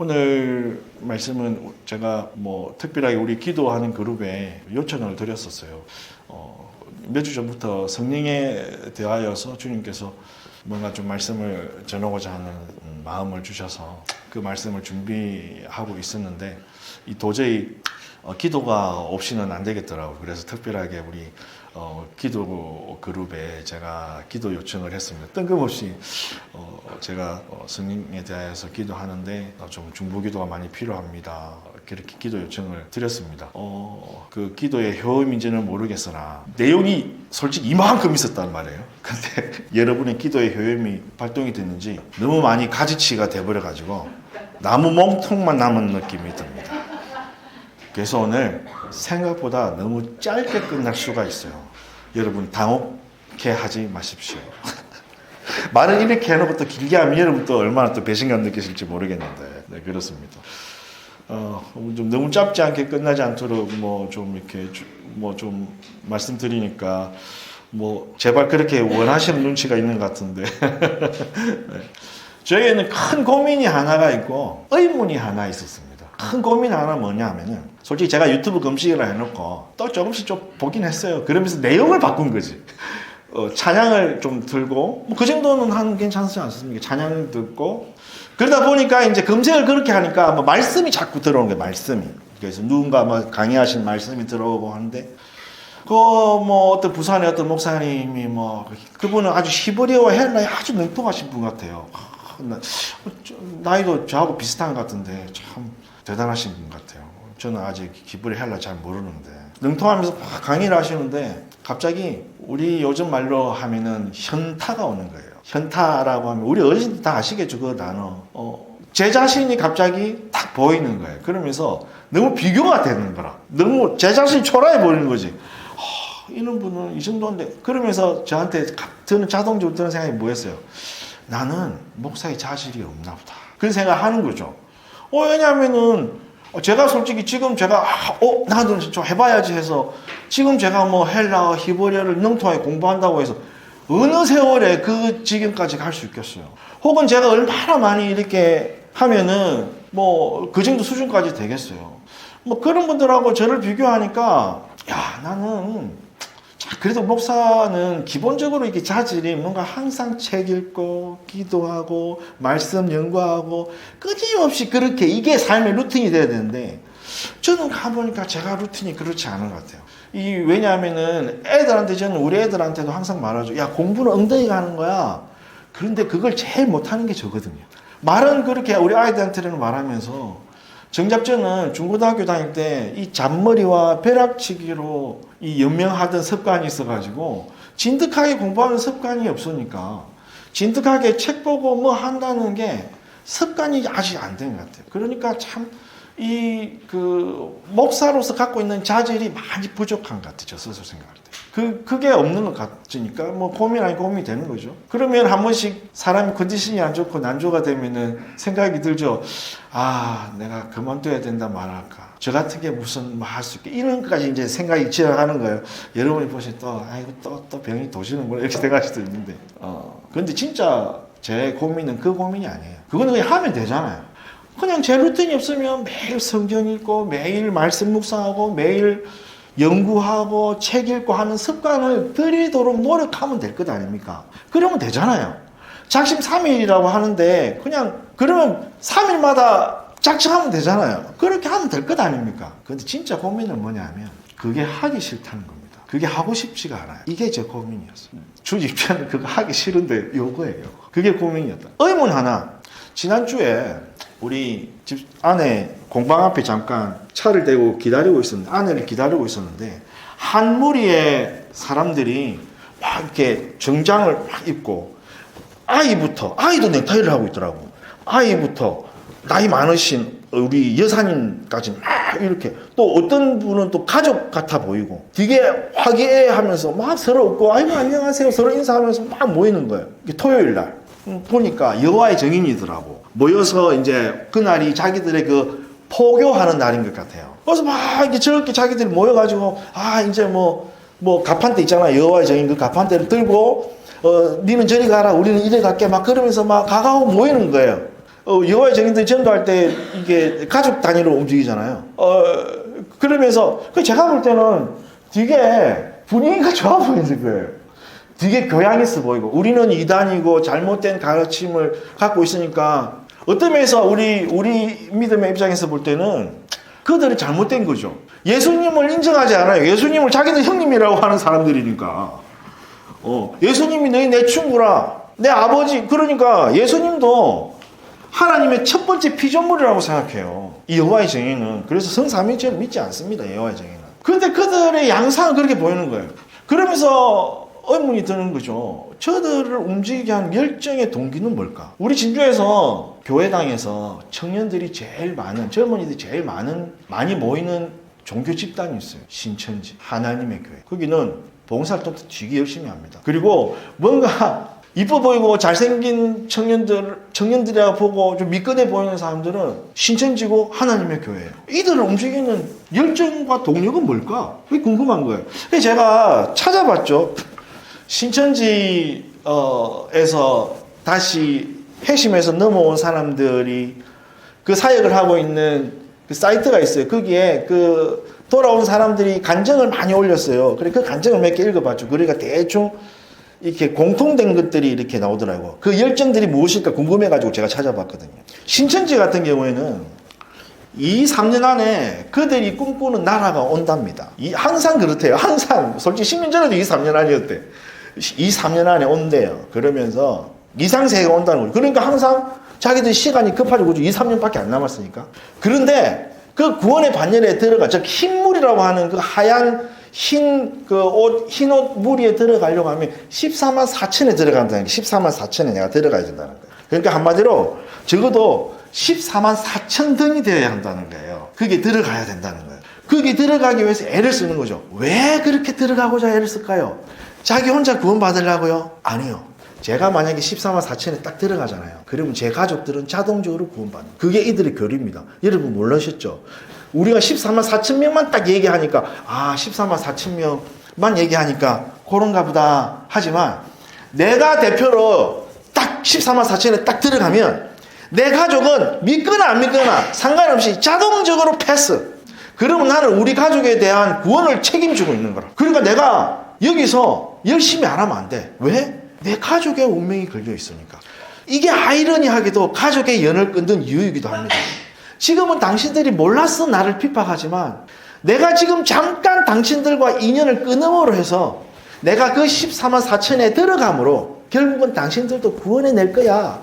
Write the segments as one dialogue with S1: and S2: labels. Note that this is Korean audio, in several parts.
S1: 오늘 말씀은 제가 특별하게 우리 기도하는 그룹에 요청을 드렸었어요. 몇 주 전부터 성령에 대하여서 주님께서 뭔가 좀 말씀을 전하고자 하는 마음을 주셔서 그 말씀을 준비하고 있었는데 도저히 기도가 없이는 안 되겠더라고요. 그래서 특별하게 우리 기도 그룹에 제가 기도 요청을 했습니다. 뜬금없이 제가 성령에 대하여서 기도하는데 좀 중보기도가 많이 필요합니다. 그렇게 기도 요청을 드렸습니다. 그 기도의 효험인지는 모르겠으나 내용이 솔직히 이만큼 있었단 말이에요. 근데 여러분의 기도의 효험이 발동이 됐는지 너무 많이 가지치가 돼버려가지고 나무 몽통만 남은 느낌이 듭니다. 그래서 오늘 생각보다 너무 짧게 끝날 수가 있어요. 여러분 당혹해 하지 마십시오. 말을 이렇게 해놓고 또 길게 하면 여러분 또 얼마나 또 배신감 느끼실지 모르겠는데 네, 그렇습니다. 좀 너무 짧지 않게 끝나지 않도록 좀 이렇게 좀 말씀드리니까 제발 그렇게 원하시는 눈치가 있는 것 같은데 네. 저에게는 큰 고민이 하나가 있고 의문이 하나 있었습니다. 큰 고민 하나 뭐냐 하면은 솔직히 제가 유튜브 검색을 해놓고 또 조금씩 좀 보긴 했어요. 그러면서 내용을 바꾼 거지. 찬양을 좀 들고 그 정도는 한 괜찮지 않습니까? 찬양을 듣고 그러다 보니까 이제 검색을 그렇게 하니까 말씀이 자꾸 들어오는 거예요. 말씀이. 그래서 누군가 강의하신 말씀이 들어오고 하는데 어떤 부산의 어떤 목사님이 그분은 아주 히브리어와 헬라에 아주 능통하신 분 같아요. 나이도 저하고 비슷한 것 같은데 참 대단하신 분 같아요. 저는 아직 히브리 헬라 잘 모르는데 능통하면서 강의를 하시는데 갑자기 우리 요즘 말로 하면은 현타가 오는 거예요. 현타라고 하면 우리 어르신들 다 아시겠죠, 그 단어. 제 자신이 갑자기 딱 보이는 거예요. 그러면서 너무 비교가 되는 거라. 너무 제 자신이 초라해 보이는 거지. 이런 분은 이 정도인데. 그러면서 저한테 드는 자동적으로 드는 생각이 뭐였어요? 나는 목사의 자질이 없나 보다. 그런 생각을 하는 거죠. 왜냐하면은 제가 솔직히 지금 제가 나도 좀 해봐야지 해서 지금 제가 헬라어, 히브리어를 능통하게 공부한다고 해서 어느 세월에 그 지경까지 갈 수 있겠어요. 혹은 제가 얼마나 많이 이렇게 하면은 그 정도 수준까지 되겠어요. 그런 분들하고 저를 비교하니까 나는 그래도 목사는 기본적으로 이렇게 자질이 뭔가 항상 책 읽고 기도하고 말씀 연구하고 끊임없이 그렇게 이게 삶의 루틴이 돼야 되는데 저는 가보니까 제가 루틴이 그렇지 않은 것 같아요. 왜냐하면은 저는 우리 애들한테도 항상 말하죠. 공부는 엉덩이가 하는 거야. 그런데 그걸 제일 못하는 게 저거든요. 말은 그렇게 우리 아이들한테는 말하면서 정작 저는 중고등학교 다닐 때 이 잔머리와 벼락치기로 연명하던 습관이 있어가지고 진득하게 공부하는 습관이 없으니까 진득하게 책 보고 한다는 게 습관이 아직 안 된 것 같아요. 그러니까 참 목사로서 갖고 있는 자질이 많이 부족한 것 같아요. 저 스스로 생각할 때. 그게 없는 것 같으니까 고민 아니 고민이 되는 거죠. 그러면 한 번씩 사람이 컨디션이 안 좋고 난조가 되면은 생각이 들죠. 내가 그만둬야 된다 말할까. 저 같은 게 무슨 할 수 있게 이런 것까지 이제 생각이 지나가는 거예요. 여러분이 보시면 또 병이 도시는구나 이렇게 생각할 수도 있는데. 근데 진짜 제 고민은 그 고민이 아니에요. 그거는 그냥 하면 되잖아요. 그냥 제 루틴이 없으면 매일 성경 읽고 매일 말씀 묵상하고 매일 연구하고 책 읽고 하는 습관을 들이도록 노력하면 될 것 아닙니까? 그러면 되잖아요. 작심 3일이라고 하는데 그러면 3일마다 작정하면 되잖아요. 그렇게 하면 될 것 아닙니까? 근데 진짜 고민은 뭐냐면 그게 하기 싫다는 겁니다. 그게 하고 싶지가 않아요. 이게 제 고민이었어요. 주 입장은 그거 하기 싫은데 요거예요. 그게 고민이었다. 의문 하나. 지난주에 우리 집 아내 공방 앞에 잠깐 차를 대고 기다리고 있었는데 아내를 기다리고 있었는데 한 무리의 사람들이 막 이렇게 정장을 막 입고 아이도 넥타이를 하고 있더라고. 아이부터 나이 많으신 우리 여사님까지 막 이렇게 또 어떤 분은 또 가족 같아 보이고 되게 화기애애하면서 막 서로 웃고 안녕하세요 서로 인사하면서 막 모이는 거예요. 토요일 날 보니까 여호와의 증인이더라고. 모여서 이제 그날이 자기들의 포교하는 날인 것 같아요. 그래서 막 이렇게 저렇게 자기들이 모여가지고 이제 가판대 있잖아. 여호와의 증인 그 가판대를 들고 니는 저리 가라 우리는 이래 갈게 막 그러면서 막 가가고 모이는 거예요. 여호와의 증인들이 전도할 때 이게 가족 단위로 움직이잖아요. 그러면서 제가 볼 때는 되게 분위기가 좋아 보이는 거예요. 되게 교양 있어 보이고 우리는 이단이고 잘못된 가르침을 갖고 있으니까 어떤 면에서 우리 믿음의 입장에서 볼 때는 그들이 잘못된 거죠. 예수님을 인정하지 않아요. 예수님을 자기들 형님이라고 하는 사람들이니까. 예수님이 너희 내 친구라, 내 아버지. 그러니까 예수님도 하나님의 첫 번째 피조물이라고 생각해요. 이 여호와의 증인은. 그래서 성삼위일체를 믿지 않습니다. 여호와의 증인은. 그런데 그들의 양상은 그렇게 보이는 거예요. 그러면서 의문이 드는 거죠. 저들을 움직이게 하는 열정의 동기는 뭘까? 우리 진주에서 교회당에서 청년들이 제일 많은, 젊은이들이 제일 많이 모이는 종교 집단이 있어요. 신천지, 하나님의 교회. 거기는 봉사활동도 되게 열심히 합니다. 그리고 뭔가 이뻐 보이고 잘생긴 청년들이라 보고 좀 미끈해 보이는 사람들은 신천지고 하나님의 교회예요. 이들을 움직이는 열정과 동력은 뭘까? 그게 궁금한 거예요. 그래서 제가 찾아봤죠. 신천지에서 다시 회심해서 넘어온 사람들이 그 사역을 하고 있는 그 사이트가 있어요. 거기에 그 돌아온 사람들이 간증을 많이 올렸어요. 그래 그 간증을 몇 개 읽어봤죠. 그러니까 대충 이렇게 공통된 것들이 이렇게 나오더라고요. 그 열정들이 무엇일까 궁금해가지고 제가 찾아봤거든요. 신천지 같은 경우에는 2, 3년 안에 그들이 꿈꾸는 나라가 온답니다. 항상 그렇대요. 항상 솔직히 10년 전에도 2, 3년 안이었대. 2, 3년 안에 온대요. 그러면서 이상세계가 온다는 거죠. 그러니까 항상 자기들 시간이 급하죠. 2, 3년밖에 안 남았으니까. 그런데 그 구원의 반열에 들어가, 즉 흰물이라고 하는 그 하얀 흰 옷 무리에 들어가려고 하면 14만 4천에 들어간다는 게 14만 4천에 내가 들어가야 된다는 거예요. 그러니까 한마디로 적어도 14만 4천 등이 되어야 한다는 거예요. 그게 들어가야 된다는 거예요. 그게 들어가기 위해서 애를 쓰는 거죠. 왜 그렇게 들어가고자 애를 쓸까요? 자기 혼자 구원 받으려고요? 아니요. 제가 만약에 14만 4천에 딱 들어가잖아요. 그러면 제 가족들은 자동적으로 구원받는. 그게 이들의 교리입니다. 여러분 몰라셨죠? 우리가 14만 4천 명만 딱 얘기하니까 14만 4천 명만 얘기하니까 그런가 보다 하지만 내가 대표로 딱 14만 4천에 딱 들어가면 내 가족은 믿거나 안 믿거나 상관없이 자동적으로 패스. 그러면 나는 우리 가족에 대한 구원을 책임지고 있는 거라. 그러니까 내가 여기서 열심히 안 하면 안 돼. 왜? 내 가족의 운명이 걸려 있으니까. 이게 아이러니하게도 가족의 연을 끊는 이유이기도 합니다. 지금은 당신들이 몰라서 나를 핍박하지만 내가 지금 잠깐 당신들과 인연을 끊음으로 해서 내가 그 14만 4천에 들어감으로 결국은 당신들도 구원해낼 거야.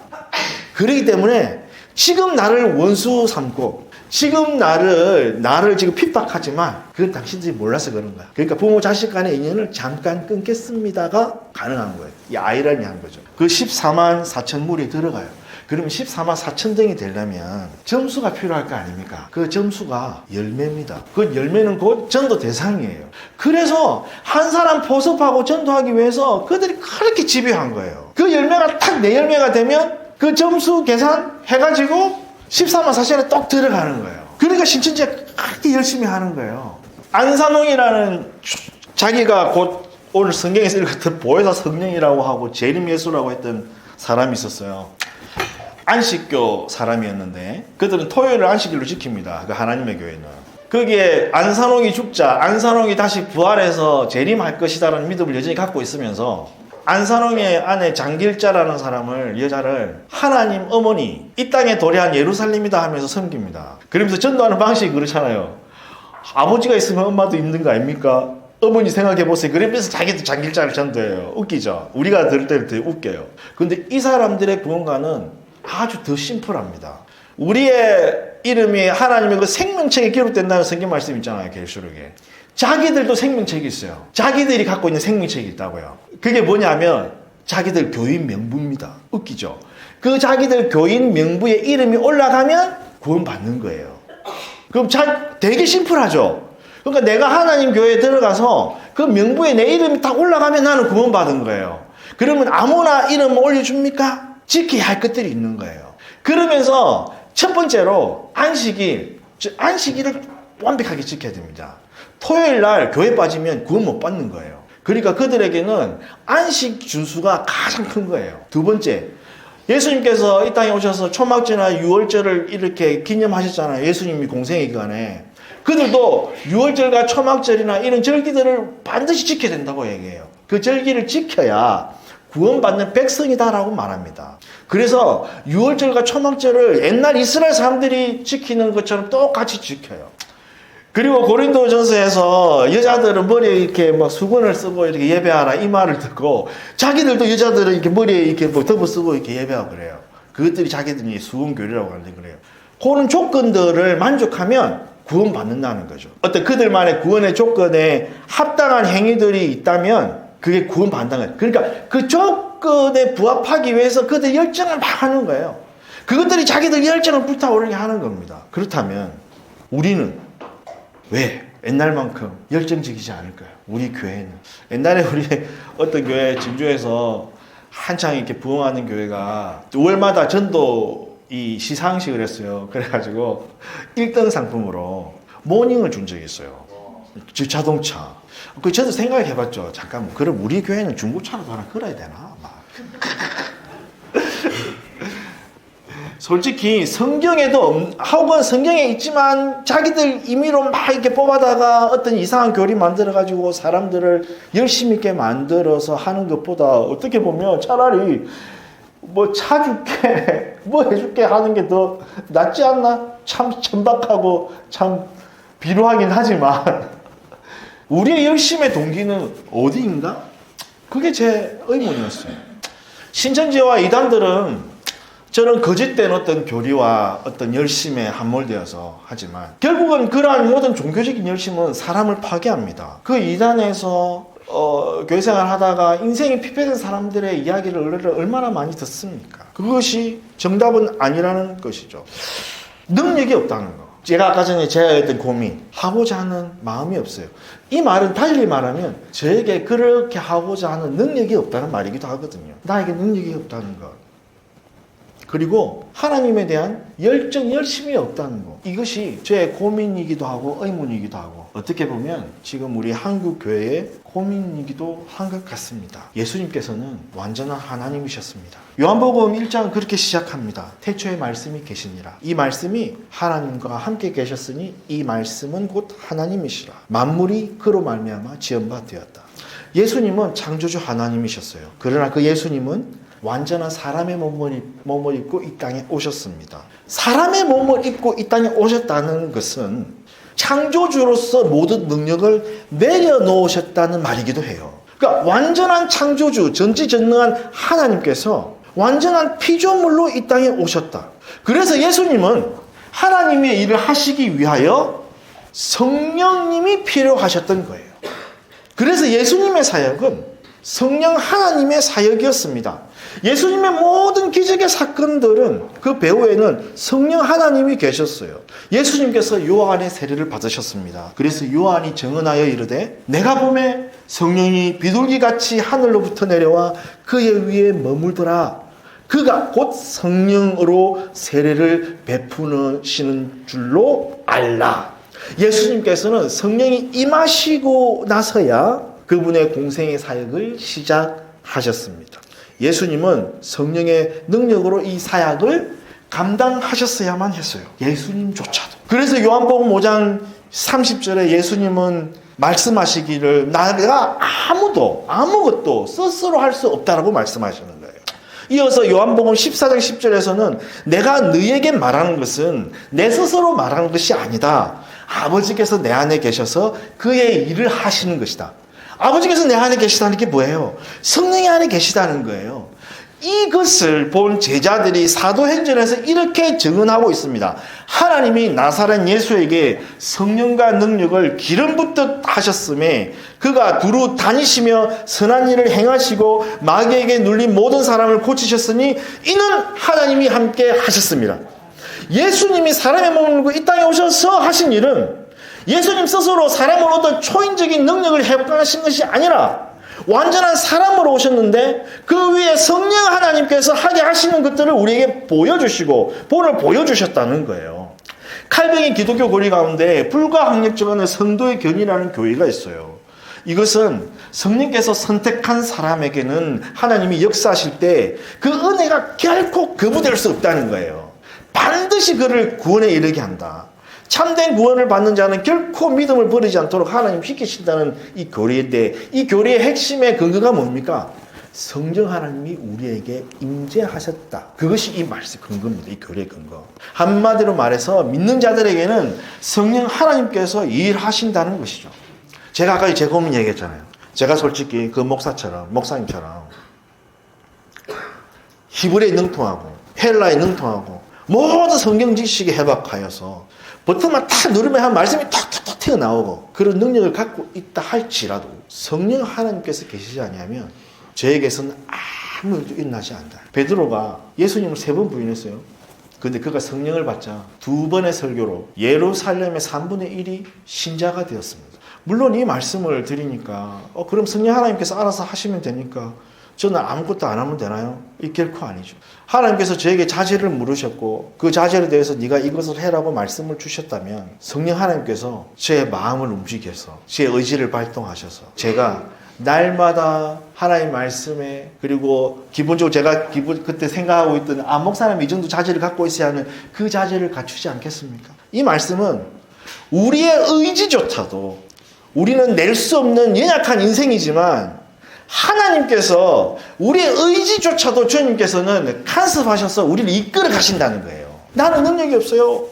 S1: 그렇기 때문에 지금 나를 원수 삼고 지금 나를 지금 핍박하지만 그건 당신들이 몰라서 그런 거야. 그러니까 부모 자식 간의 인연을 잠깐 끊겠습니다가 가능한 거예요. 이 아이러니한 거죠. 그 14만 4천 물이 들어가요. 그러면 14만 4천 등이 되려면 점수가 필요할 거 아닙니까? 그 점수가 열매입니다. 그 열매는 곧 전도 대상이에요. 그래서 한 사람 포섭하고 전도하기 위해서 그들이 그렇게 집요한 거예요. 그 열매가 딱 내 열매가 되면 그 점수 계산해가지고 14만 4천에 똑 들어가는 거예요. 그러니까 신천지가 그렇게 열심히 하는 거예요. 안산홍이라는 자기가 곧 오늘 성경에서 읽었던 보혜사 성령이라고 하고 재림예수라고 했던 사람이 있었어요. 안식교 사람이었는데 그들은 토요일을 안식일로 지킵니다. 그 하나님의 교회는. 거기에 안산홍이 죽자 안산홍이 다시 부활해서 재림할 것이다라는 믿음을 여전히 갖고 있으면서 안산홍의 아내 장길자라는 여자를 하나님 어머니, 이 땅에 도래한 예루살렘이다 하면서 섬깁니다. 그러면서 전도하는 방식이 그렇잖아요. 아버지가 있으면 엄마도 있는 거 아닙니까? 어머니 생각해보세요. 그러면서 자기도 장길자를 전도해요. 웃기죠? 우리가 들을 때는 되게 웃겨요. 근데 이 사람들의 구원관은 아주 더 심플합니다. 우리의 이름이 하나님의 그 생명책에 기록된다는 성경 말씀 있잖아요. 계시록에. 자기들도 생명책이 있어요. 자기들이 갖고 있는 생명책이 있다고요. 그게 뭐냐면 자기들 교인 명부입니다. 웃기죠? 그 자기들 교인 명부에 이름이 올라가면 구원 받는 거예요. 그럼 되게 심플하죠? 그러니까 내가 하나님 교회에 들어가서 그 명부에 내 이름이 딱 올라가면 나는 구원 받은 거예요. 그러면 아무나 이름 올려줍니까? 지켜야 할 것들이 있는 거예요. 그러면서 첫 번째로 안식일을 완벽하게 지켜야 됩니다. 토요일 날 교회 빠지면 구원 못 받는 거예요. 그러니까 그들에게는 안식 준수가 가장 큰 거예요. 두 번째, 예수님께서 이 땅에 오셔서 초막절이나 유월절을 이렇게 기념하셨잖아요. 예수님이 공생의 기간에. 그들도 유월절과 초막절이나 이런 절기들을 반드시 지켜야 된다고 얘기해요. 그 절기를 지켜야 구원받는 백성이다라고 말합니다. 그래서 유월절과 초막절을 옛날 이스라엘 사람들이 지키는 것처럼 똑같이 지켜요. 그리고 고린도전서에서 여자들은 머리에 이렇게 막 수건을 쓰고 이렇게 예배하라 이 말을 듣고 자기들도 여자들은 이렇게 머리에 이렇게 뭐 덮어 쓰고 이렇게 예배하고 그래요. 그것들이 자기들이 수건교리라고 하는데 그래요. 그런 조건들을 만족하면 구원받는다는 거죠. 어떤 그들만의 구원의 조건에 합당한 행위들이 있다면 그게 구원받는다는 거예요. 그러니까 그 조건에 부합하기 위해서 그들 열정을 막 하는 거예요. 그것들이 자기들 열정을 불타오르게 하는 겁니다. 그렇다면 우리는 왜 옛날만큼 열정적이지 않을까요? 우리 교회는. 옛날에 우리 어떤 교회 진주에서 한창 이렇게 부흥하는 교회가 5월마다 전도 이 시상식을 했어요. 그래가지고 1등 상품으로 모닝을 준 적이 있어요. 자동차. 그 저도 생각해봤죠. 잠깐만, 그럼 우리 교회는 중고차라도 하나 끌어야 되나? 막. 솔직히 성경에도 혹은 성경에 있지만 자기들 임의로 막 이렇게 뽑아다가 어떤 이상한 교리 만들어가지고 사람들을 열심히 있게 만들어서 하는 것보다 어떻게 보면 차라리 뭐 차줄게 뭐 해줄게 하는 게 더 낫지 않나? 참 천박하고 참 비루하긴 하지만 우리의 열심의 동기는 어디인가? 그게 제 의문이었어요. 신천지와 이단들은 저는 거짓된 어떤 교리와 어떤 열심에 함몰되어서 하지만 결국은 그러한 모든 종교적인 열심은 사람을 파괴합니다. 그 이단에서 교회생활 하다가 인생이 피폐된 사람들의 이야기를 얼마나 많이 듣습니까? 그것이 정답은 아니라는 것이죠. 능력이 없다는 거. 제가 아까 전에 제가 했던 고민, 하고자 하는 마음이 없어요. 이 말은 달리 말하면 저에게 그렇게 하고자 하는 능력이 없다는 말이기도 하거든요. 나에게 능력이 없다는 것. 그리고 하나님에 대한 열정, 열심이 없다는 것. 이것이 제 고민이기도 하고 의문이기도 하고 어떻게 보면 지금 우리 한국 교회의 고민이기도 한 것 같습니다. 예수님께서는 완전한 하나님이셨습니다. 요한복음 1장 그렇게 시작합니다. 태초에 말씀이 계시니라. 이 말씀이 하나님과 함께 계셨으니 이 말씀은 곧 하나님이시라. 만물이 그로 말미암아 지은 바 되었다. 예수님은 창조주 하나님이셨어요. 그러나 그 예수님은 완전한 사람의 몸을 입고 이 땅에 오셨습니다. 사람의 몸을 입고 이 땅에 오셨다는 것은 창조주로서 모든 능력을 내려놓으셨다는 말이기도 해요. 그러니까 완전한 창조주, 전지전능한 하나님께서 완전한 피조물로 이 땅에 오셨다. 그래서 예수님은 하나님의 일을 하시기 위하여 성령님이 필요하셨던 거예요. 그래서 예수님의 사역은 성령 하나님의 사역이었습니다. 예수님의 모든 기적의 사건들은 그 배후에는 성령 하나님이 계셨어요. 예수님께서 요한의 세례를 받으셨습니다. 그래서 요한이 증언하여 이르되 내가 보매 성령이 비둘기같이 하늘로부터 내려와 그의 위에 머물더라. 그가 곧 성령으로 세례를 베푸시는 줄로 알라. 예수님께서는 성령이 임하시고 나서야 그분의 공생의 사역을 시작하셨습니다. 예수님은 성령의 능력으로 이 사역을 감당하셨어야만 했어요. 예수님조차도. 그래서 요한복음 5장 30절에 예수님은 말씀하시기를 내가 아무것도 스스로 할 수 없다라고 말씀하시는 거예요. 이어서 요한복음 14장 10절에서는 내가 너희에게 말하는 것은 내 스스로 말하는 것이 아니다. 아버지께서 내 안에 계셔서 그의 일을 하시는 것이다. 아버지께서 내 안에 계시다는 게 뭐예요? 성령이 안에 계시다는 거예요. 이것을 본 제자들이 사도행전에서 이렇게 증언하고 있습니다. 하나님이 나사렛 예수에게 성령과 능력을 기름 붓듯 하셨음에 그가 두루 다니시며 선한 일을 행하시고 마귀에게 눌린 모든 사람을 고치셨으니 이는 하나님이 함께 하셨습니다. 예수님이 사람의 몸을 입고 이 땅에 오셔서 하신 일은 예수님 스스로 사람으로 어떤 초인적인 능력을 회복하신 것이 아니라 완전한 사람으로 오셨는데 그 위에 성령 하나님께서 하게 하시는 것들을 우리에게 보여주시고 본을 보여주셨다는 거예요. 칼뱅이 기독교 교리 가운데 불가항력적인 성도의 견이라는 교회가 있어요. 이것은 성령께서 선택한 사람에게는 하나님이 역사하실 때 그 은혜가 결코 거부될 수 없다는 거예요. 반드시 그를 구원에 이르게 한다. 참된 구원을 받는 자는 결코 믿음을 버리지 않도록 하나님 지키신다는 이 교리인데, 이 교리의 핵심의 근거가 뭡니까? 성령 하나님이 우리에게 임재하셨다. 그것이 이 말씀 근거입니다. 이 교리의 근거. 한마디로 말해서 믿는 자들에게는 성령 하나님께서 일하신다는 것이죠. 제가 아까 제 고민 얘기했잖아요. 제가 솔직히 그 목사님처럼 히브리에 능통하고 헬라에 능통하고 모든 성경 지식에 해박하여서 버튼만 탁 누르면 한 말씀이 탁탁탁 튀어나오고 그런 능력을 갖고 있다 할지라도 성령 하나님께서 계시지 아니하면 저에게서는 아무 일도 일어나지 않는다. 베드로가 예수님을 3번 부인했어요. 근데 그가 성령을 받자 2번의 설교로 예루살렘의 3분의 1이 신자가 되었습니다. 물론 이 말씀을 드리니까 그럼 성령 하나님께서 알아서 하시면 되니까 저는 아무것도 안 하면 되나요? 이 결코 아니죠. 하나님께서 저에게 자질을 물으셨고 그 자질에 대해서 네가 이것을 해라고 말씀을 주셨다면 성령 하나님께서 제 마음을 움직여서 제 의지를 발동하셔서 제가 날마다 하나님 말씀에 그리고 기본적으로 제가 그때 생각하고 있던 목사님 이 정도 자질을 갖고 있어야 하는 그 자질을 갖추지 않겠습니까? 이 말씀은 우리의 의지조차도 우리는 낼 수 없는 연약한 인생이지만 하나님께서 우리의 의지조차도 주님께서는 간섭하셔서 우리를 이끌어 가신다는 거예요. 나는 능력이 없어요.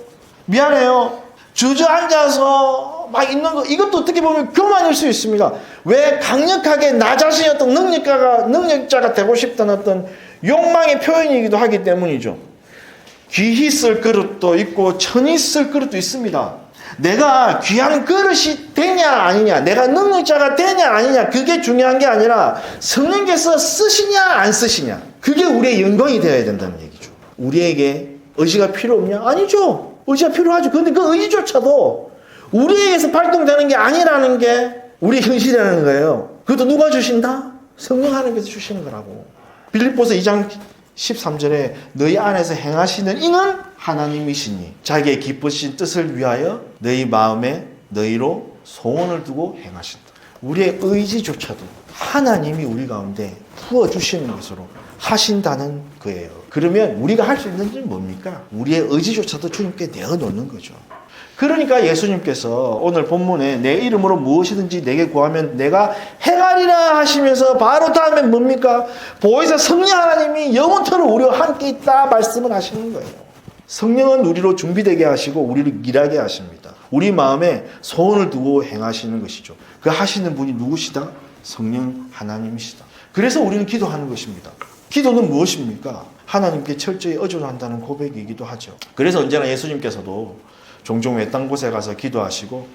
S1: 미안해요. 주저앉아서 막 있는 거 이것도 어떻게 보면 교만일 수 있습니다. 왜 강력하게 나 자신이 어떤 능력자가 되고 싶다는 어떤 욕망의 표현이기도 하기 때문이죠. 귀히 쓸 그릇도 있고 천히 쓸 그릇도 있습니다. 내가 귀한 그릇이 되냐 아니냐, 내가 능력자가 되냐 아니냐, 그게 중요한 게 아니라 성령께서 쓰시냐 안 쓰시냐, 그게 우리의 영광이 되어야 된다는 얘기죠. 우리에게 의지가 필요 없냐? 아니죠. 의지가 필요하죠. 그런데 그 의지조차도 우리에게서 발동되는 게 아니라는 게 우리의 현실이라는 거예요. 그것도 누가 주신다? 성령 하나님께서 주시는 거라고. 빌립보서 2장 13절에 너희 안에서 행하시는 이는 하나님이시니 자기의 기쁘신 뜻을 위하여 너희 마음에 너희로 소원을 두고 행하신다. 우리의 의지조차도 하나님이 우리 가운데 부어주시는 것으로 하신다는 거예요. 그러면 우리가 할 수 있는 일은 뭡니까? 우리의 의지조차도 주님께 내어놓는 거죠. 그러니까 예수님께서 오늘 본문에 내 이름으로 무엇이든지 내게 구하면 내가 행하리라 하시면서 바로 다음에 뭡니까? 보혜사 성령 하나님이 영원토록 우리와 함께 있다 말씀을 하시는 거예요. 성령은 우리로 준비되게 하시고 우리를 일하게 하십니다. 우리 마음에 소원을 두고 행하시는 것이죠. 그 하시는 분이 누구시다? 성령 하나님이시다. 그래서 우리는 기도하는 것입니다. 기도는 무엇입니까? 하나님께 철저히 의존한다는 고백이기도 하죠. 그래서 언제나 예수님께서도 종종 외딴 곳에 가서 기도하시고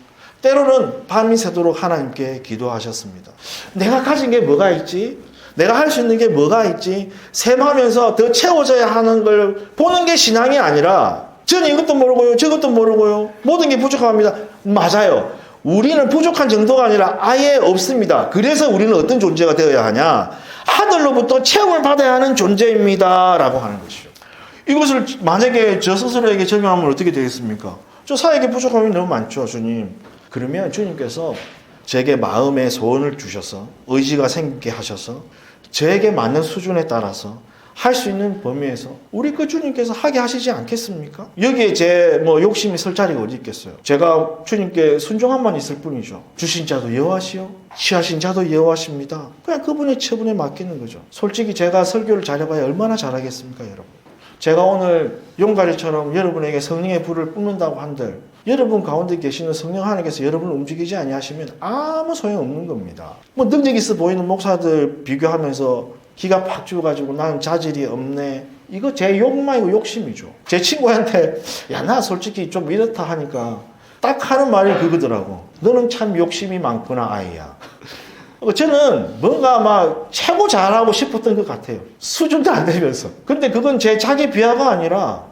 S1: 때로는 밤이 새도록 하나님께 기도하셨습니다. 내가 가진 게 뭐가 있지? 내가 할 수 있는 게 뭐가 있지? 셈하면서 더 채워져야 하는 걸 보는 게 신앙이 아니라 저는 이것도 모르고요, 저것도 모르고요, 모든 게 부족합니다. 맞아요. 우리는 부족한 정도가 아니라 아예 없습니다. 그래서 우리는 어떤 존재가 되어야 하냐? 하늘로부터 체험을 받아야 하는 존재입니다 라고 하는 것이죠. 이것을 만약에 저 스스로에게 적용하면 어떻게 되겠습니까? 저 사역에 부족함이 너무 많죠, 주님. 그러면 주님께서 제게 마음의 소원을 주셔서 의지가 생기게 하셔서 저에게 맞는 수준에 따라서 할 수 있는 범위에서 우리 그 주님께서 하게 하시지 않겠습니까? 여기에 제 욕심이 설 자리가 어디 있겠어요? 제가 주님께 순종함만 있을 뿐이죠. 주신 자도 여호와시요 취하신 자도 여호와십니다. 그냥 그분의 처분에 맡기는 거죠. 솔직히 제가 설교를 잘해봐야 얼마나 잘하겠습니까, 여러분? 제가 오늘 용가리처럼 여러분에게 성령의 불을 뿜는다고 한들 여러분 가운데 계시는 성령 하나님께서 여러분을 움직이지 아니하시면 아무 소용없는 겁니다. 능력 있어 보이는 목사들 비교하면서 기가 팍 죽어가지고 나는 자질이 없네. 이거 제 욕망이고 욕심이죠. 제 친구한테 야, 나 솔직히 좀 이렇다 하니까 딱 하는 말이 그거더라고. 너는 참 욕심이 많구나, 아이야. 저는 뭔가 막 최고 잘하고 싶었던 것 같아요. 수준도 안 되면서. 근데 그건 제 자기 비하가 아니라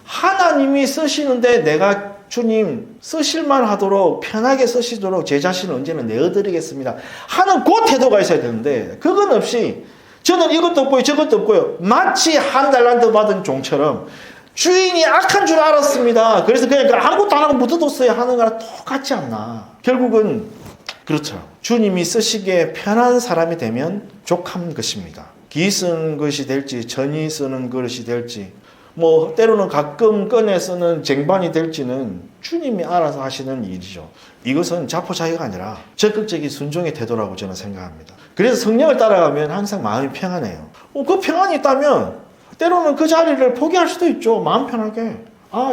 S1: 하나님이 쓰시는데 내가 주님 쓰실만 하도록 편하게 쓰시도록 제 자신을 언제나 내어드리겠습니다 하는 그 태도가 있어야 되는데 그건 없이 저는 이것도 없고요 저것도 없고요 마치 한 달란트 받은 종처럼 주인이 악한 줄 알았습니다. 그래서 그냥 아무것도 안 하고 묻어뒀어야 하는 거랑 똑같지 않나. 결국은 그렇죠. 주님이 쓰시기에 편한 사람이 되면 족한 것입니다. 기 쓰는 것이 될지 전이 쓰는 것이 될지 뭐 때로는 가끔 꺼내 쓰는 쟁반이 될지는 주님이 알아서 하시는 일이죠. 이것은 자포자기가 아니라 적극적인 순종의 태도라고 저는 생각합니다. 그래서 성령을 따라가면 항상 마음이 평안해요. 그 평안이 있다면 때로는 그 자리를 포기할 수도 있죠. 마음 편하게.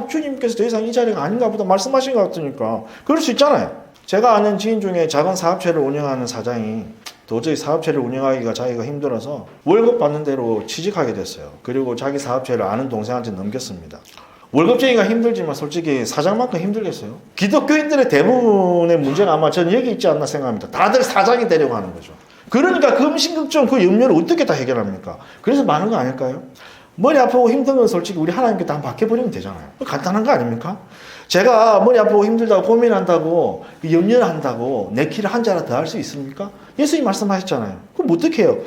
S1: 주님께서 더 이상 이 자리가 아닌가 보다 말씀하신 것 같으니까. 그럴 수 있잖아요. 제가 아는 지인 중에 작은 사업체를 운영하는 사장이 도저히 사업체를 운영하기가 자기가 힘들어서 월급 받는 대로 취직하게 됐어요. 그리고 자기 사업체를 아는 동생한테 넘겼습니다. 월급쟁이가 힘들지만 솔직히 사장만큼 힘들겠어요? 기독교인들의 대부분의 문제가 아마 저는 여기 있지 않나 생각합니다. 다들 사장이 되려고 하는 거죠. 그러니까 금신극정 그 염려를 어떻게 다 해결합니까? 그래서 많은 거 아닐까요? 머리 아프고 힘든 건 솔직히 우리 하나님께 다 맡겨버리면 되잖아요. 간단한 거 아닙니까? 제가 머리 아프고 힘들다고 고민한다고 염려한다고 내 키를 한 자라 더 할 수 있습니까? 예수님 말씀하셨잖아요. 그럼 어떻게 해요?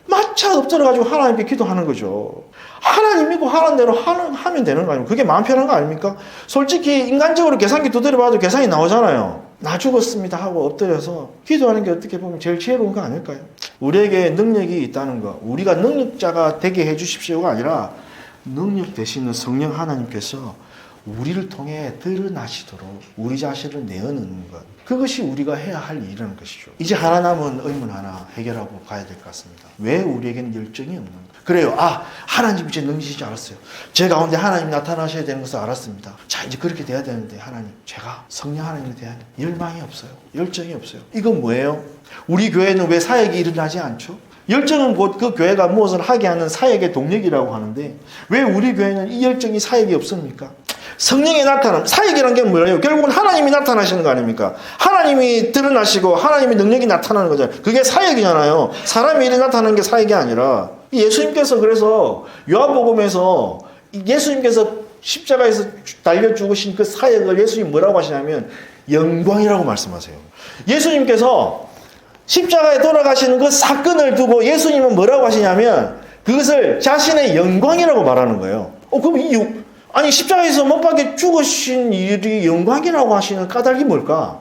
S1: 마차 엎드려가지고 하나님께 기도하는 거죠. 하나님이고 하라는 대로 하면 되는 거 아닙니까? 그게 마음 편한 거 아닙니까? 솔직히 인간적으로 계산기 두드려봐도 계산이 나오잖아요. 나 죽었습니다 하고 엎드려서 기도하는 게 어떻게 보면 제일 지혜로운 거 아닐까요? 우리에게 능력이 있다는 거, 우리가 능력자가 되게 해주십시오가 아니라 능력 되시는 성령 하나님께서 우리를 통해 드러나시도록 우리 자신을 내어놓는 것, 그것이 우리가 해야 할 일이라는 것이죠. 이제 하나 남은 의문 하나 해결하고 가야 될 것 같습니다. 왜 우리에게는 열정이 없는 가 그래요. 하나님 이제 능지지 알았어요. 제 가운데 하나님 나타나셔야 되는 것을 알았습니다. 자, 이제 그렇게 돼야 되는데 하나님, 제가 성령 하나님에 대한 열망이 없어요. 열정이 없어요. 이건 뭐예요? 우리 교회는 왜 사역이 일어나지 않죠? 열정은 곧 그 교회가 무엇을 하게 하는 사역의 동력이라고 하는데 왜 우리 교회는 이 열정이 사역이 없습니까? 성령의 나타남, 사역이라는 게 뭐예요? 결국은 하나님이 나타나시는 거 아닙니까? 하나님이 드러나시고 하나님의 능력이 나타나는 거잖아요. 그게 사역이잖아요. 사람의 일이 나타나는 게 사역이 아니라 예수님께서 그래서 요한복음에서 예수님께서 십자가에서 달려 죽으신 그 사역을 예수님 뭐라고 하시냐면 영광이라고 말씀하세요. 예수님께서 십자가에 돌아가시는 그 사건을 두고 예수님은 뭐라고 하시냐면 그것을 자신의 영광이라고 말하는 거예요. 그럼 십자가에서 못 박혀 죽으신 일이 영광이라고 하시는 까닭이 뭘까?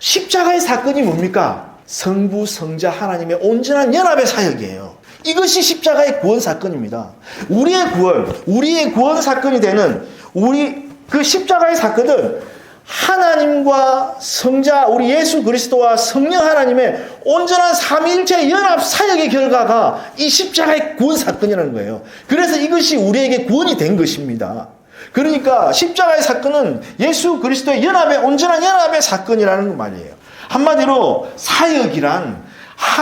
S1: 십자가의 사건이 뭡니까? 성부, 성자, 하나님의 온전한 연합의 사역이에요. 이것이 십자가의 구원 사건입니다. 우리의 구원 사건이 되는 그 십자가의 사건은 하나님과 성자, 우리 예수 그리스도와 성령 하나님의 온전한 삼위일체 연합 사역의 결과가 이 십자가의 구원 사건이라는 거예요. 그래서 이것이 우리에게 구원이 된 것입니다. 그러니까 십자가의 사건은 예수 그리스도의 온전한 연합의 사건이라는 말이에요. 한마디로 사역이란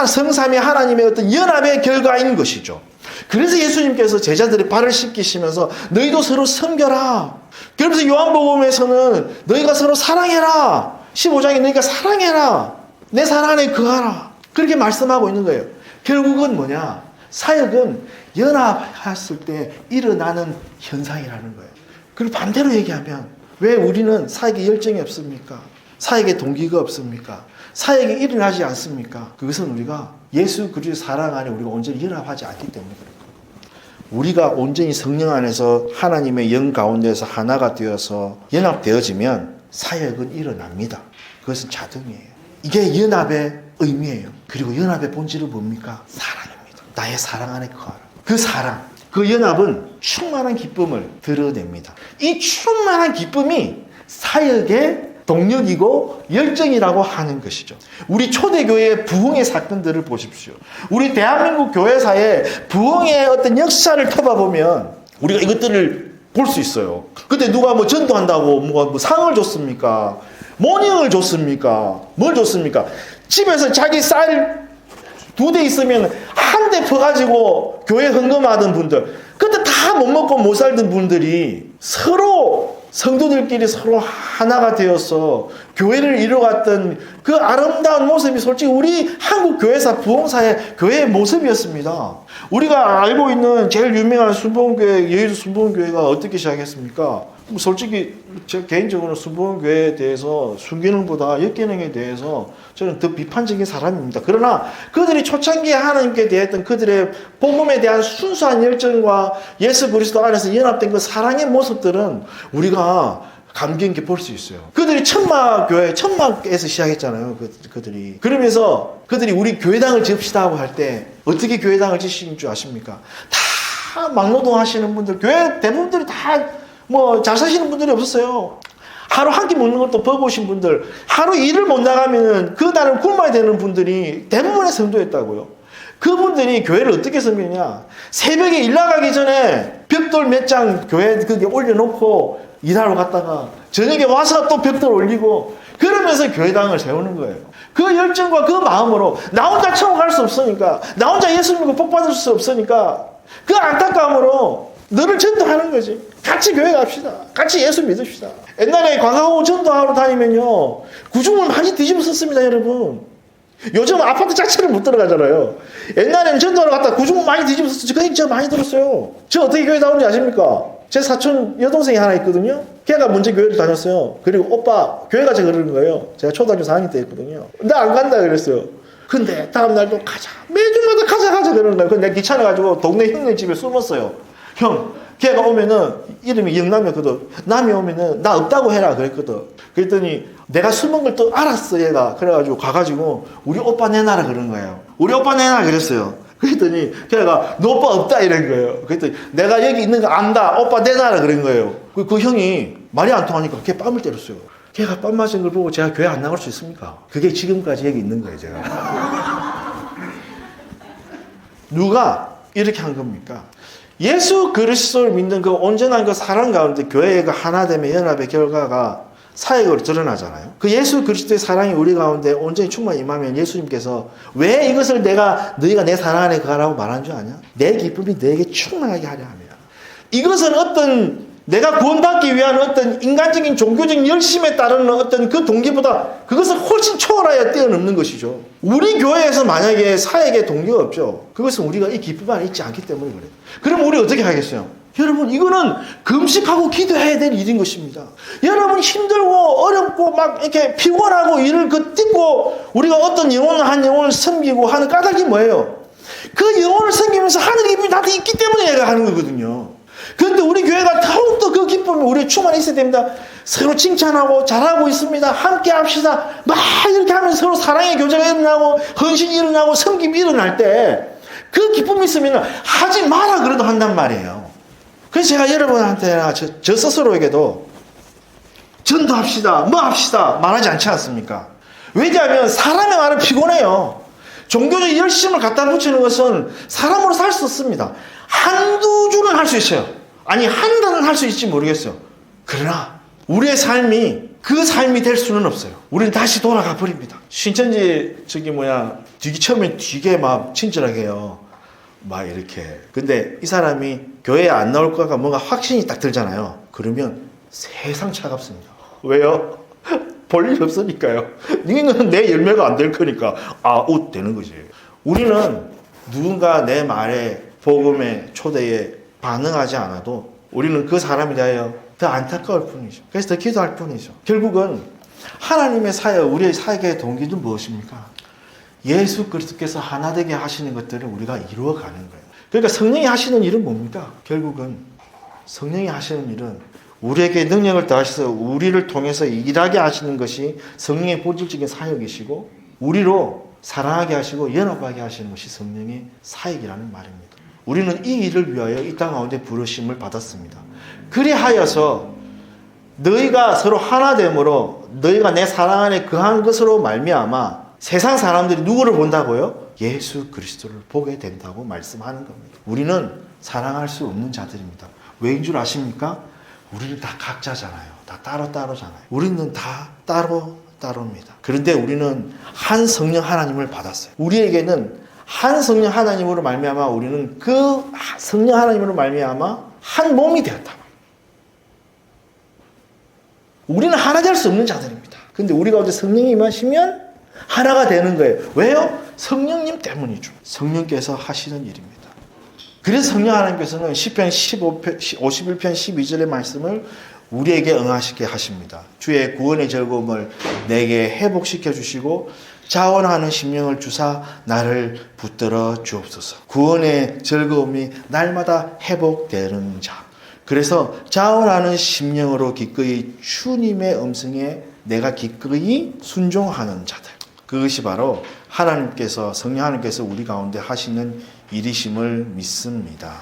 S1: 성삼위 하나님의 어떤 연합의 결과인 것이죠. 그래서 예수님께서 제자들의 발을 씻기시면서 너희도 서로 섬겨라. 그러면서 요한복음에서는 너희가 서로 사랑해라. 15장에 너희가 사랑해라. 내 사랑 안에 거하라. 그렇게 말씀하고 있는 거예요. 결국은 뭐냐? 사역은 연합했을 때 일어나는 현상이라는 거예요. 그리고 반대로 얘기하면 왜 우리는 사역에 열정이 없습니까? 사역에 동기가 없습니까? 사역이 일어나지 않습니까? 그것은 우리가 예수 그리스도의 사랑 안에 우리가 온전히 연합하지 않기 때문에 그런 거예요. 우리가 온전히 성령 안에서 하나님의 영 가운데서 하나가 되어서 연합되어지면 사역은 일어납니다. 그것은 자동이에요. 이게 연합의 의미예요. 그리고 연합의 본질은 뭡니까? 사랑입니다. 나의 사랑 안에 거하라. 그 사랑, 그 연합은 충만한 기쁨을 드러냅니다. 이 충만한 기쁨이 사역의 동력이고 열정이라고 하는 것이죠. 우리 초대교회의 부흥의 사건들을 보십시오. 우리 대한민국 교회사의 부흥의 어떤 역사를 펴봐보면 우리가 이것들을 볼 수 있어요. 그때 누가 전도한다고 뭐 상을 줬습니까? 모닝을 줬습니까? 뭘 줬습니까? 집에서 자기 쌀 2대 있으면 한 대 퍼가지고 교회 헌금하던 분들, 그때 다 못 먹고 못 살던 분들이 서로 성도들끼리 서로 하나가 되어서 교회를 이뤄갔던 그 아름다운 모습이 솔직히 우리 한국 교회사 부흥사의 교회의 모습이었습니다. 우리가 알고 있는 제일 유명한 순복음교회, 여의도 순복음교회가 어떻게 시작했습니까? 솔직히 제 개인적으로 순복음교회에 대해서 순기능보다 역기능에 대해서 저는 더 비판적인 사람입니다. 그러나 그들이 초창기에 하나님께 대했던 그들의 복음에 대한 순수한 열정과 예수 그리스도 안에서 연합된 그 사랑의 모습들은 우리가
S2: 감격 있게 볼 수 있어요. 그들이 천막에서 시작했잖아요. 그들이. 그러면서 그들이 우리 교회당을 지읍시다 하고 할 때 어떻게 교회당을 지으신 줄 아십니까? 다 막노동 하시는 분들, 교회 대부분들이 다 뭐 잘 사시는 분들이 없었어요. 하루 한 끼 먹는 것도 버거우신 분들, 하루 일을 못 나가면은 그 날은 굶어야 되는 분들이 대부분의 성도였다고요. 그분들이 교회를 어떻게 섬기느냐? 새벽에 일 나가기 전에 벽돌 몇 장 교회에 그게 올려놓고 일하러 갔다가 저녁에 와서 또 벽돌 올리고 그러면서 교회당을 세우는 거예요. 그 열정과 그 마음으로 나 혼자 천국 갈 수 없으니까, 나 혼자 예수 믿고 복 받을 수 없으니까 그 안타까움으로 너를 전도하는 거지. 같이 교회 갑시다. 같이 예수 믿읍시다. 옛날에 관광하고 전도하러 다니면요, 구중을 많이 뒤집어 썼습니다, 여러분. 요즘 아파트 자체를 못 들어가잖아요. 옛날에는 전도하러 갔다 구중을 많이 뒤집어 썼지. 그 얘기 제가 많이 들었어요. 저 어떻게 교회 나오는지 아십니까? 제 사촌 여동생이 하나 있거든요. 걔가 먼저 교회를 다녔어요. 그리고 오빠, 교회가 제가 그러는 거예요. 제가 초등학교 4학년 때 했거든요. 나 안 간다 그랬어요. 근데 다음날도 가자. 매주마다 가자 그러는 거예요. 근데 내가 귀찮아가지고 동네 형네 집에 숨었어요. 형, 걔가 오면은 이름이 영남이었거든. 남이 오면은 나 없다고 해라 그랬거든. 그랬더니 내가 숨은 걸 또 알았어, 얘가. 그래가지고 가가지고 우리 오빠 내놔라 그런 거예요. 우리 오빠 내놔라 그랬어요. 그랬더니 걔가 너 오빠 없다 이런 거예요. 그랬더니 내가 여기 있는 거 안다. 오빠 내놔라 그런 거예요. 그 형이 말이 안 통하니까 걔 뺨을 때렸어요. 걔가 뺨 맞은 걸 보고 제가 교회 안 나갈 수 있습니까? 그게 지금까지 여기 있는 거예요, 제가. 누가 이렇게 한 겁니까? 예수 그리스도를 믿는 그 온전한 그 사랑 가운데 교회의 그 하나됨의 연합의 결과가 사역으로 드러나잖아요. 그 예수 그리스도의 사랑이 우리 가운데 온전히 충만히 임하면 예수님께서 왜 이것을 너희가 내 사랑 안에 거하라고 말한 줄 아냐? 내 기쁨이 너에게 충만하게 하려 함이야. 이것은 어떤 내가 구원받기 위한 어떤 인간적인 종교적인 열심에 따르는 어떤 그 동기보다 그것을 훨씬 초월하여 뛰어넘는 것이죠. 우리 교회에서 만약에 사역의 동기가 없죠. 그것은 우리가 이 기쁨 안에 있지 않기 때문에 그래요. 그럼 우리 어떻게 하겠어요? 여러분, 이거는 금식하고 기도해야 될 일인 것입니다. 여러분, 힘들고 어렵고 막 이렇게 피곤하고 일을 뛰고 우리가 어떤 한 영혼을 섬기고 하는 까닭이 뭐예요? 그 영혼을 섬기면서 하늘 기쁨이 나한테 있기 때문에 내가 하는 거거든요. 그런데 우리 교회가 더욱더 그 기쁨이 우리에 충만히 있어야 됩니다. 서로 칭찬하고 잘하고 있습니다. 함께 합시다. 막 이렇게 하면서 서로 사랑의 교제가 일어나고 헌신이 일어나고 섬김이 일어날 때 그 기쁨이 있으면 하지 마라 그래도 한단 말이에요. 그래서 제가 여러분한테나 저 스스로에게도 전도합시다, 뭐 합시다 말하지 않지 않습니까? 왜냐하면 사람의 말은 피곤해요. 종교적 열심을 갖다 붙이는 것은 사람으로 살 수 없습니다. 한두 주는 할 수 있어요. 아니, 한 달은 할 수 있을지 모르겠어요. 그러나 우리의 삶이 그 삶이 될 수는 없어요. 우리는 다시 돌아가 버립니다. 신천지 처음에 되게 막 친절하게 해요. 막 이렇게. 근데 이 사람이 교회에 안 나올 거가 뭔가 확신이 딱 들잖아요. 그러면 세상 차갑습니다. 왜요? 볼 일 없으니까요. 너는 내 열매가 안 될 거니까 웃 되는 거지. 우리는 누군가 내 말에 복음의 초대에 반응하지 않아도 우리는 그 사람에 대하여 더 안타까울 뿐이죠. 그래서 더 기도할 뿐이죠. 결국은 하나님의 사역, 우리의 사역의 동기는 무엇입니까? 예수 그리스도께서 하나 되게 하시는 것들을 우리가 이루어가는 거예요. 그러니까 성령이 하시는 일은 뭡니까? 결국은 성령이 하시는 일은 우리에게 능력을 더하셔서 우리를 통해서 일하게 하시는 것이 성령의 본질적인 사역이시고 우리로 사랑하게 하시고 연합하게 하시는 것이 성령의 사역이라는 말입니다. 우리는 이 일을 위하여 이 땅 가운데 부르심을 받았습니다. 그리하여서 너희가 서로 하나됨으로 너희가 내 사랑 안에 거한 것으로 말미암아 세상 사람들이 누구를 본다고요? 예수 그리스도를 보게 된다고 말씀하는 겁니다. 우리는 사랑할 수 없는 자들입니다. 왜인 줄 아십니까? 우리는 다 각자잖아요. 다 따로따로잖아요. 우리는 다 따로따로입니다. 그런데 우리는 한 성령 하나님을 받았어요. 우리에게는 한 성령 하나님으로 말미암아 우리는 그 성령 하나님으로 말미암아 한 몸이 되었다. 우리는 하나 될 수 없는 자들입니다. 근데 우리 가운데 성령이 임하시면 하나가 되는 거예요. 왜요? 성령님 때문이죠. 성령께서 하시는 일입니다. 그래서 성령 하나님께서는 시편 51편 12절의 말씀을 우리에게 응하시게 하십니다. 주의 구원의 즐거움을 내게 회복시켜 주시고 자원하는 심령을 주사 나를 붙들어 주옵소서. 구원의 즐거움이 날마다 회복되는 자. 그래서 자원하는 심령으로 기꺼이 주님의 음성에 내가 기꺼이 순종하는 자들. 그것이 바로 하나님께서, 성령 하나님께서 우리 가운데 하시는 일이심을 믿습니다.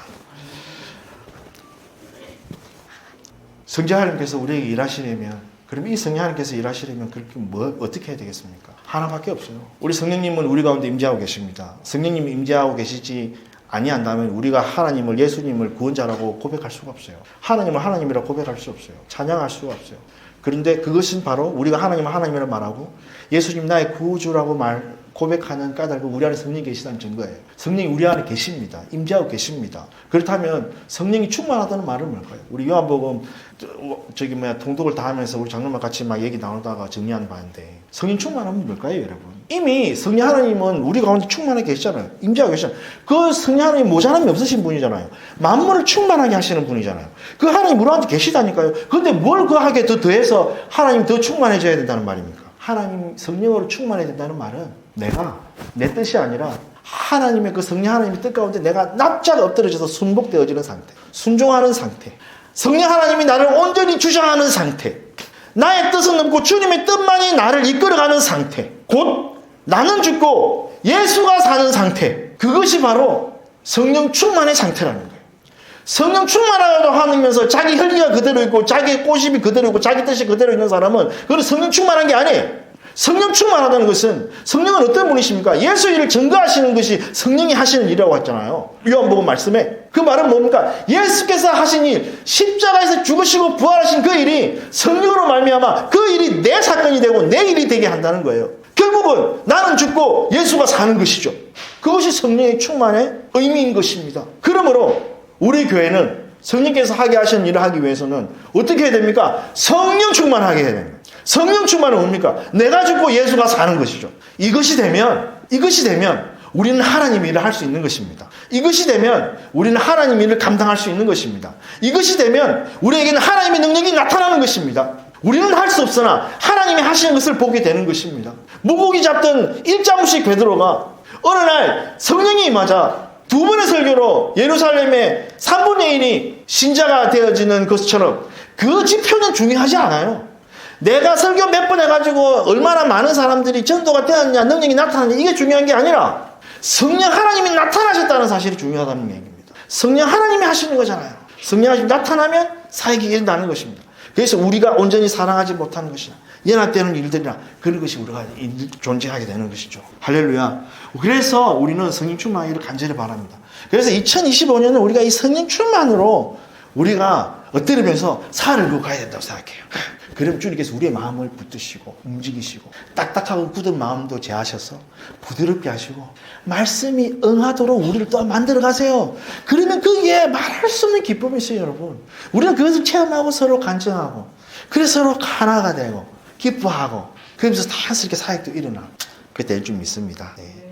S2: 성령 하나님께서 우리에게 일하시려면, 그럼 이 성령 하나님께서 일하시려면 그렇게 어떻게 해야 되겠습니까? 하나밖에 없어요. 우리 성령님은 우리 가운데 임재하고 계십니다. 성령님이 임재하고 계시지 아니한다면 우리가 하나님을, 예수님을 구원자라고 고백할 수가 없어요. 하나님을 하나님이라고 고백할 수 없어요. 찬양할 수가 없어요. 그런데 그것은 바로 우리가 하나님을 하나님이라고 말하고 예수님 나의 구주라고 고백하는 까닭은 우리 안에 성령이 계시다는 증거예요. 성령이 우리 안에 계십니다. 임재하고 계십니다. 그렇다면 성령이 충만하다는 말은 뭘까요? 우리 요한복음 통독을 다 하면서 우리 장로만 같이 막 얘기 나누다가 정리하는 바인데, 성령 충만하면 뭘까요, 여러분? 이미 성령 하나님은 우리 가운데 충만하게 계시잖아요. 임재하고 계시잖아요. 그 성령 하나님 모자람이 없으신 분이잖아요. 만물을 충만하게 하시는 분이잖아요. 그 하나님 우리한테 계시다니까요. 그런데 뭘 그하게 더 더해서 하나님 더 충만해져야 된다는 말입니까? 하나님 성령으로 충만해야 된다는 말은 내가 내 뜻이 아니라 하나님의 그 성령 하나님의 뜻 가운데 내가 납작 엎드려져서 순복되어지는 상태, 순종하는 상태, 성령 하나님이 나를 온전히 주장하는 상태, 나의 뜻은 없고 주님의 뜻만이 나를 이끌어가는 상태, 곧 나는 죽고 예수가 사는 상태, 그것이 바로 성령 충만의 상태라는 거예요. 성령 충만하다고 하면서 자기 혈기가 그대로 있고 자기 꼬집이 그대로 있고 자기 뜻이 그대로 있는 사람은 그건 성령 충만한 게 아니에요. 성령 충만하다는 것은, 성령은 어떤 분이십니까? 예수 일을 증거하시는 것이 성령이 하시는 일이라고 했잖아요. 요한복음 말씀에. 그 말은 뭡니까? 예수께서 하신 일, 십자가에서 죽으시고 부활하신 그 일이 성령으로 말미암아 그 일이 내 사건이 되고 내 일이 되게 한다는 거예요. 결국은 나는 죽고 예수가 사는 것이죠. 그것이 성령의 충만의 의미인 것입니다. 그러므로 우리 교회는 성령께서 하게 하시는 일을 하기 위해서는 어떻게 해야 됩니까? 성령 충만하게 해야 됩니다. 성령 충만은 뭡니까? 내가 죽고 예수가 사는 것이죠. 이것이 되면 우리는 하나님의 일을 할 수 있는 것입니다. 이것이 되면 우리는 하나님의 일을 감당할 수 있는 것입니다. 이것이 되면 우리에게는 하나님의 능력이 나타나는 것입니다. 우리는 할 수 없으나 하나님이 하시는 것을 보게 되는 것입니다. 무고기 잡던 일자무식 베드로가 어느 날 성령이 임하자 두 번의 설교로 예루살렘의 3분의 1이 신자가 되어지는 것처럼 그 지표는 중요하지 않아요. 내가 설교 몇 번 해가지고 얼마나 많은 사람들이 전도가 되었냐, 능력이 나타났냐, 이게 중요한 게 아니라 성령 하나님이 나타나셨다는 사실이 중요하다는 얘기입니다. 성령 하나님이 하시는 거잖아요. 성령 하나님이 나타나면 사역이 일어나는 것입니다. 그래서 우리가 온전히 사랑하지 못하는 것이나 연합되는 일들이나 그런 것이 우리가 존재하게 되는 것이죠. 할렐루야. 그래서 우리는 성령 충만하기를 간절히 바랍니다. 그래서 2025년은 우리가 이 성령 충만으로 우리가 엎드리면서 살을 이루고 가야 된다고 생각해요. 그럼 주님께서 우리의 마음을 붙드시고 움직이시고 딱딱하고 굳은 마음도 제하셔서 부드럽게 하시고 말씀이 응하도록 우리를 또 만들어 가세요. 그러면 거기에 말할 수 없는 기쁨이 있어요, 여러분. 우리는 그것을 체험하고 서로 간증하고 그래서 서로 하나가 되고 기뻐하고 그러면서 자연스럽게 사역도 일어나. 그때 될 줄 믿습니다. 네.